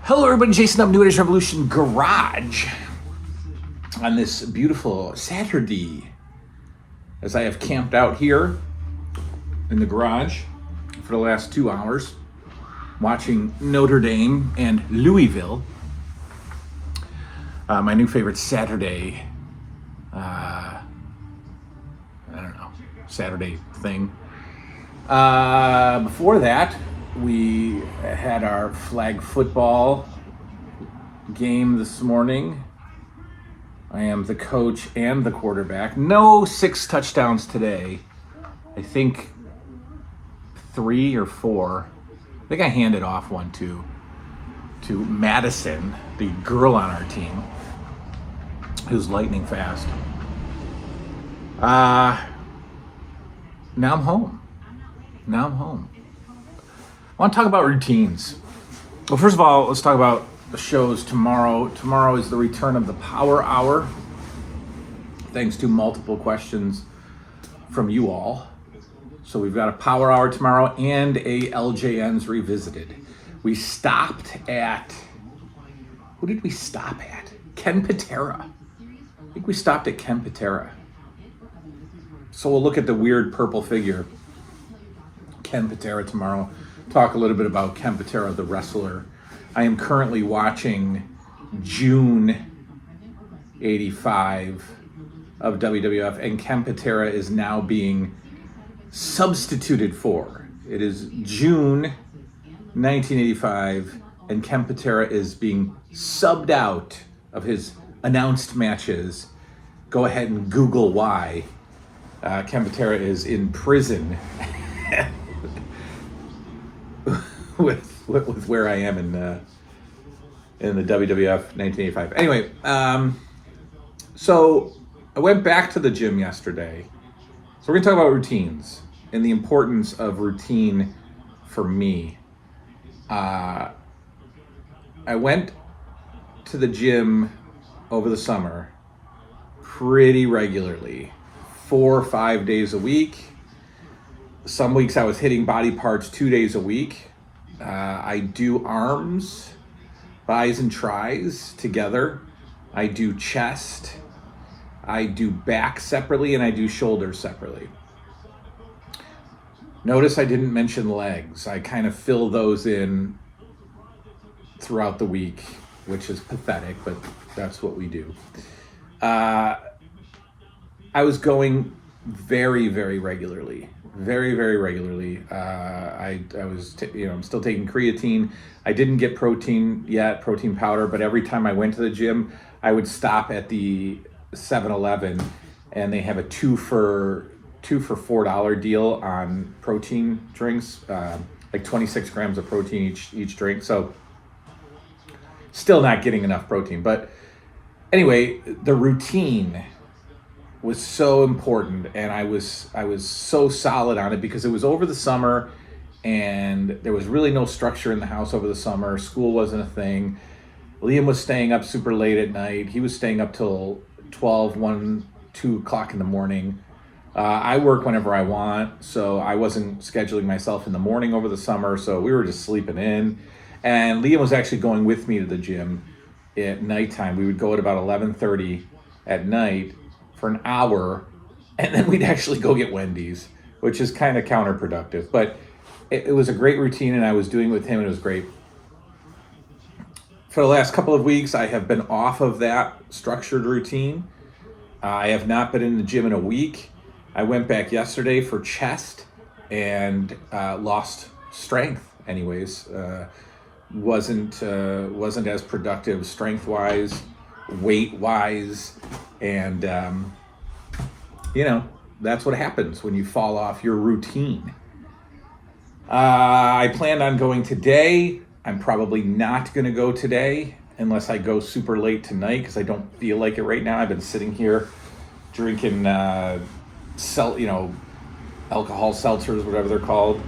Hello everybody, Jason up New Age Revolution Garage on this beautiful Saturday as I have camped out here in the garage for the last 2 hours watching Notre Dame and Louisville. My new favorite Saturday, Saturday thing. Before that, we had our flag football game this morning. I am the coach and the quarterback. No 6 touchdowns today. I think 3 or 4. I think I handed off one to Madison, the girl on our team, who's lightning fast. Now I'm home. I want to talk about routines. Well, first of all, let's talk about the shows tomorrow. Tomorrow is the return of the Power Hour, thanks to multiple questions from you all. So we've got a Power Hour tomorrow and a LJNs Revisited. We stopped at, who did we stop at? Ken Patera. I think we stopped at Ken Patera. So we'll look at the weird purple figure, Ken Patera, tomorrow. Talk a little bit about Ken Patera, the wrestler. I am currently watching June 85 of WWF, and Ken Patera is now being substituted for. It is June 1985, and Ken Patera is being subbed out of his announced matches. Go ahead and Google why. Ken Patera is in prison with where I am in the WWF 1985. Anyway, so I went back to the gym yesterday. So we're going to talk about routines and the importance of routine for me. I went to the gym over the summer pretty regularly, 4 or 5 days a week. Some weeks I was hitting body parts 2 days a week. I do arms, bis and tris together. I do chest. I do back separately, and I do shoulders separately. Notice I didn't mention legs. I kind of fill those in throughout the week, which is pathetic, but that's what we do. I was going very, very regularly. Very, very regularly. I was, I'm still taking creatine. I didn't get protein yet, protein powder, but every time I went to the gym, I would stop at the 7-Eleven, and they have a 2 for $4 deal on protein drinks, like 26 grams of protein each drink. So still not getting enough protein, but anyway, the routine was so important, and I was so solid on it because it was over the summer and there was really no structure in the house over the summer. School wasn't a thing. Liam was staying up super late at night. He was staying up till 12, 1, 2 o'clock in the morning. I work whenever I want, so I wasn't scheduling myself in the morning over the summer, so we were just sleeping in. And Liam was actually going with me to the gym at nighttime. We would go at about 11:30 at night for an hour, and then we'd actually go get Wendy's, which is kind of counterproductive. But it was a great routine, and I was doing it with him, and it was great. For the last couple of weeks, I have been off of that structured routine. I have not been in the gym in a week. I went back yesterday for chest and lost strength anyways. Wasn't as productive strength-wise, weight-wise, and that's what happens when you fall off your routine. I planned on going today. I'm probably not going to go today unless I go super late tonight because I don't feel like it right now. I've been sitting here drinking alcohol seltzers, whatever they're called.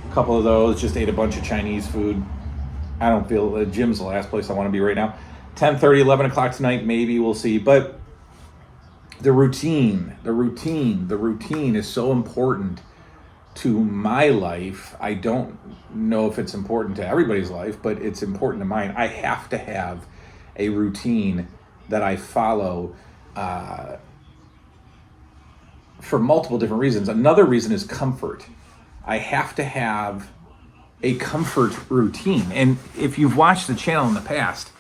A couple of those. Just ate a bunch of Chinese food. I don't feel the gym's the last place I want to be right now. 10:30, 11 o'clock tonight, maybe, we'll see. But the routine is so important to my life. I don't know if it's important to everybody's life, but it's important to mine. I have to have a routine that I follow for multiple different reasons. Another reason is comfort. I have to have a comfort routine. And if you've watched the channel in the past,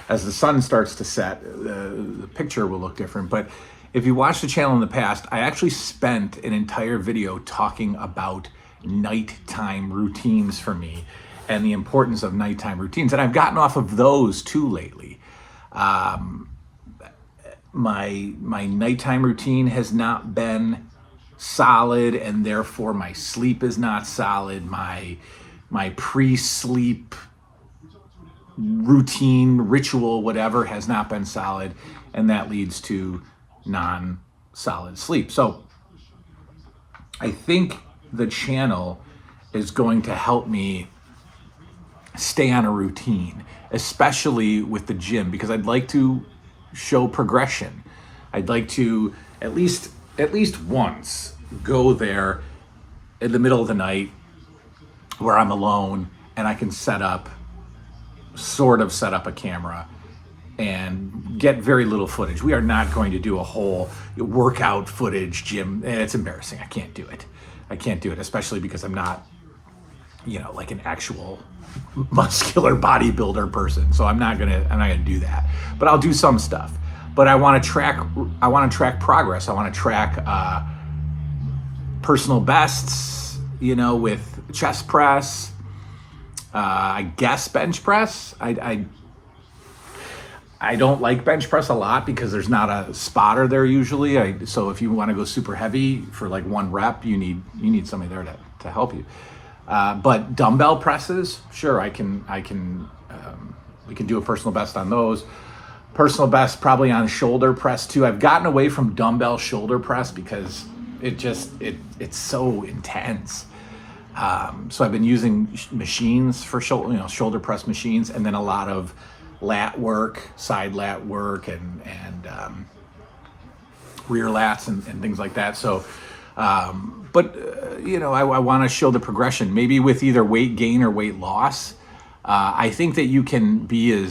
as the sun starts to set, the picture will look different. But if you watch the channel in the past, I actually spent an entire video talking about nighttime routines for me and the importance of nighttime routines. And I've gotten off of those too lately. My nighttime routine has not been solid, and therefore my sleep is not solid. My pre-sleep routine, ritual, whatever, has not been solid, and that leads to non-solid sleep. So I think the channel is going to help me stay on a routine, especially with the gym, because I'd like to show progression. I'd like to at least once go there in the middle of the night where I'm alone and I can sort of set up a camera and get very little footage. We are not going to do a whole workout footage gym. It's embarrassing. I can't do it, especially because I'm not, like an actual muscular bodybuilder person. So I'm not gonna do that. But I'll do some stuff. But I want to track progress. I want to track personal bests, with chest press. I guess bench press. I don't like bench press a lot because there's not a spotter there usually. So if you want to go super heavy for like one rep, you need somebody there to help you. But dumbbell presses, sure, we can do a personal best on those. Personal best probably on shoulder press too. I've gotten away from dumbbell shoulder press because it's so intense. So I've been using machines for shoulder press machines, and then a lot of lat work, side lat work, and rear lats and things like that. So, I want to show the progression, maybe with either weight gain or weight loss. I think that you can be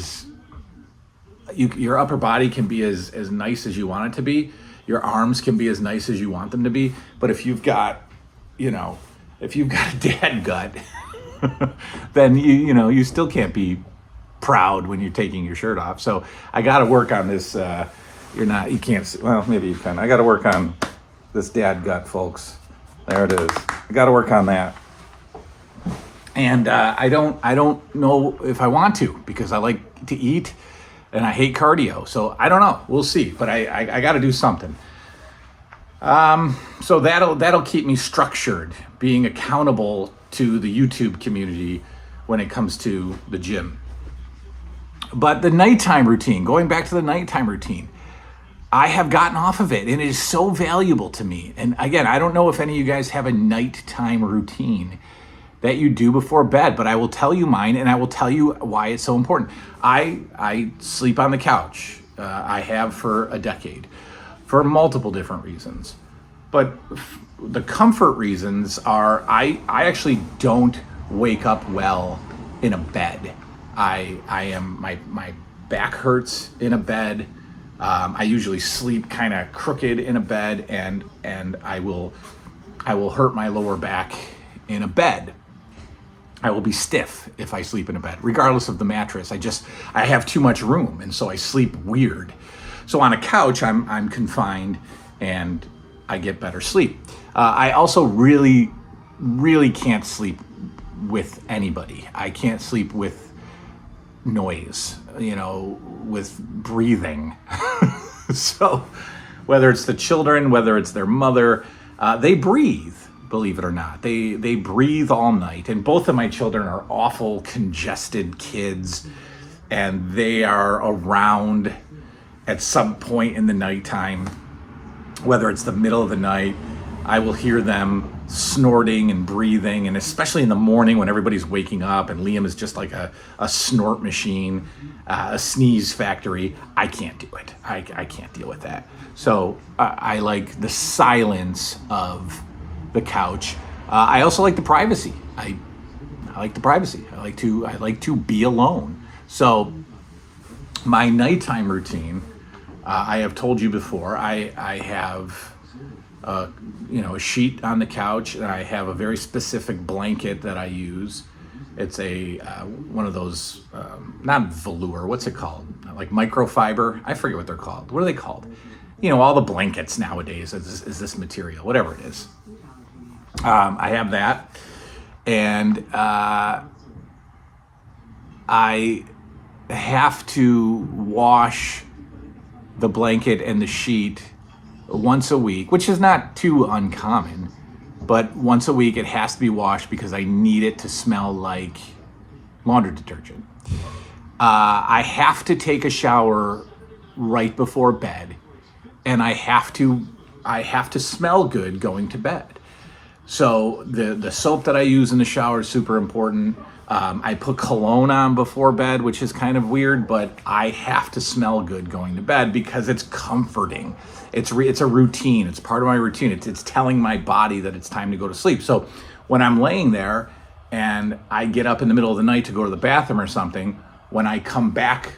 your upper body can be as nice as you want it to be. Your arms can be as nice as you want them to be. But if you've got a dad gut, then you still can't be proud when you're taking your shirt off. So I got to work on this. You can't. Well, maybe you can. I got to work on this dad gut, folks. There it is. I got to work on that. And I don't know if I want to, because I like to eat and I hate cardio. So I don't know. We'll see. But I got to do something. So that'll keep me structured, being accountable to the YouTube community when it comes to the gym. But the nighttime routine, going back to the nighttime routine, I have gotten off of it, and it is so valuable to me. And again, I don't know if any of you guys have a nighttime routine that you do before bed, but I will tell you mine, and I will tell you why it's so important. I sleep on the couch. I have for a decade, for multiple different reasons. But the comfort reasons are I actually don't wake up well in a bed. My back hurts in a bed. I usually sleep kind of crooked in a bed, and I will hurt my lower back in a bed. I will be stiff if I sleep in a bed, regardless of the mattress. I have too much room, and so I sleep weird. So on a couch, I'm confined, and I get better sleep. I also really, really can't sleep with anybody. I can't sleep with noise, with breathing. So whether it's the children, whether it's their mother, they breathe, believe it or not. They breathe all night. And both of my children are awful, congested kids, and they are around at some point in the nighttime, whether it's the middle of the night. I will hear them snorting and breathing, and especially in the morning when everybody's waking up and Liam is just like a snort machine, a sneeze factory. I can't do it. I can't deal with that. So I like the silence of the couch. I also like the privacy. I like the privacy. I like to be alone. So my nighttime routine, I have told you before, I have a sheet on the couch, and I have a very specific blanket that I use. It's a one of those not velour. What's it called? Like microfiber. I forget what they're called. What are they called? All the blankets nowadays is this material, whatever it is. I have that, and I have to wash the blanket and the sheet once a week, which is not too uncommon, but once a week it has to be washed because I need it to smell like laundry detergent. I have to take a shower right before bed, and I have to smell good going to bed. So the soap that I use in the shower is super important. I put cologne on before bed, which is kind of weird, but I have to smell good going to bed because it's comforting. It's a routine. It's part of my routine. It's telling my body that it's time to go to sleep. So when I'm laying there and I get up in the middle of the night to go to the bathroom or something, when I come back,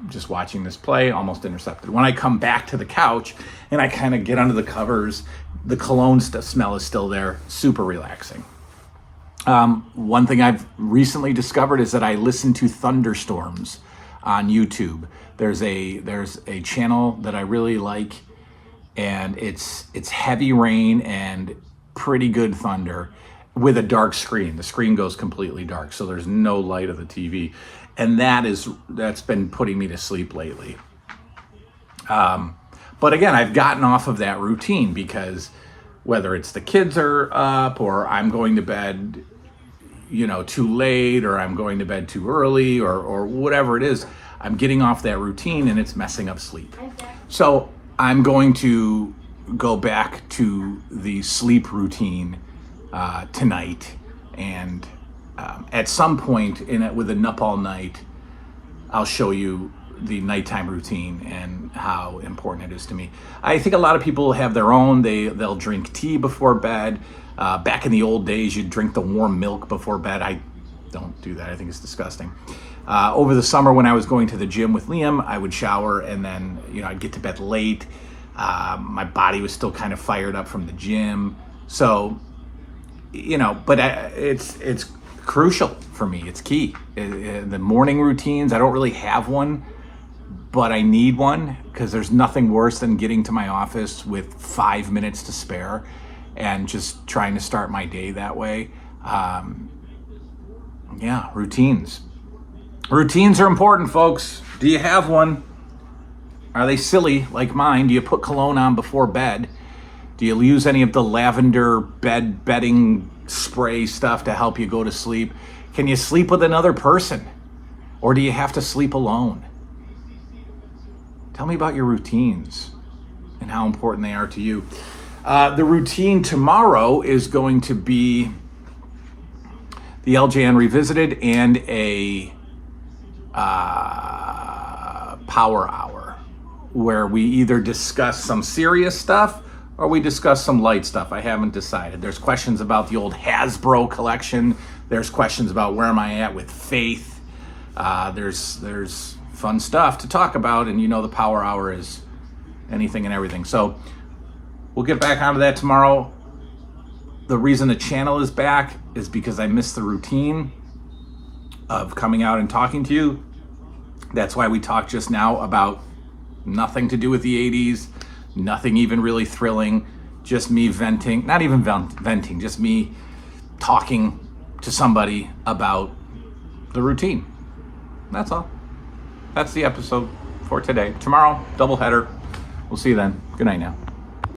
just watching this play, almost intercepted. When I come back to the couch and I kind of get under the covers, the cologne smell is still there, super relaxing. One thing I've recently discovered is that I listen to thunderstorms on YouTube. There's a channel that I really like, and it's heavy rain and pretty good thunder with a dark screen. The screen goes completely dark, so there's no light of the TV, and that's been putting me to sleep lately. But again, I've gotten off of that routine because whether it's the kids are up or I'm going to bed, too late, or I'm going to bed too early, or whatever it is, I'm getting off that routine and it's messing up sleep. So I'm going to go back to the sleep routine tonight, and at some point with a Nup All Night, I'll show you the nighttime routine and how important it is to me. I think a lot of people have their own. They'll drink tea before bed. Back in the old days, you'd drink the warm milk before bed. I don't do that. I think it's disgusting. Over the summer when I was going to the gym with Liam, I would shower and then I'd get to bed late. My body was still kind of fired up from the gym. So, but it's crucial for me. It's key. The morning routines, I don't really have one, but I need one because there's nothing worse than getting to my office with 5 minutes to spare and just trying to start my day that way. Routines. Routines are important, folks. Do you have one? Are they silly like mine? Do you put cologne on before bed? Do you use any of the lavender bedding spray stuff to help you go to sleep? Can you sleep with another person? Or do you have to sleep alone? Tell me about your routines and how important they are to you. The routine tomorrow is going to be the LJN Revisited and a power hour where we either discuss some serious stuff or we discuss some light stuff. I haven't decided. There's questions about the old Hasbro collection. There's questions about where am I at with Faith. There's fun stuff to talk about, and the power hour is anything and everything. So we'll get back onto that tomorrow. The reason the channel is back is because I missed the routine of coming out and talking to you. That's why we talked just now about nothing to do with the 80s, nothing even really thrilling, just me venting, not even venting, just me talking to somebody about the routine. That's all. That's the episode for today. Tomorrow, doubleheader. We'll see you then. Good night now.